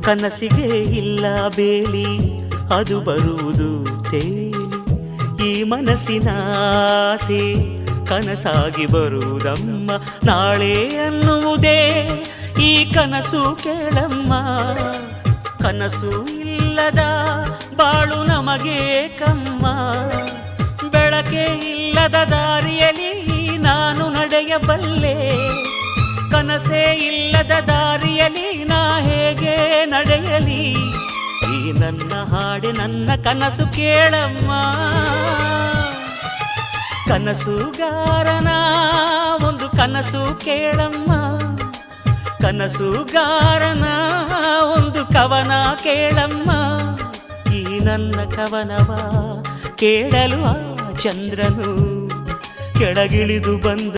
ಕನಸಿಗೆ ಇಲ್ಲ ಬೇಲಿ, ಅದು ಬರುವುದು ತೇಲಿ. ಈ ಮನಸ್ಸಿನ ಆಸೆ ಕನಸಾಗಿ ಬರುವುದಮ್ಮ. ನಾಳೆ ಅನ್ನುವುದೇ ಈ ಕನಸು ಕೇಳಮ್ಮ. ಕನಸು ಇಲ್ಲದ ಬಾಳು ನಮಗೆ ಕಮ್ಮ. ಬೆಳಕೆ ಇಲ್ಲದ ದಾರಿಯಲ್ಲಿ ನಾನು ನಡೆಯಬಲ್ಲೆ. ಕನಸೇ ಇಲ್ಲದ ದಾರಿಯಲ್ಲಿ ನಾ ಹೇಗೆ ನಡೆಯಲಿ? ಈ ನನ್ನ ಹಾಡೆ ನನ್ನ ಕನಸು ಕೇಳಮ್ಮ. ಕನಸುಗಾರನ ಒಂದು ಕನಸು ಕೇಳಮ್ಮ. ಕನಸುಗಾರನ ಒಂದು ಕವನ ಕೇಳಮ್ಮ. ಈ ನನ್ನ ಕವನವ ಕೇಳಲು ಆ ಚಂದ್ರನು ಕೆಳಗಿಳಿದು ಬಂದ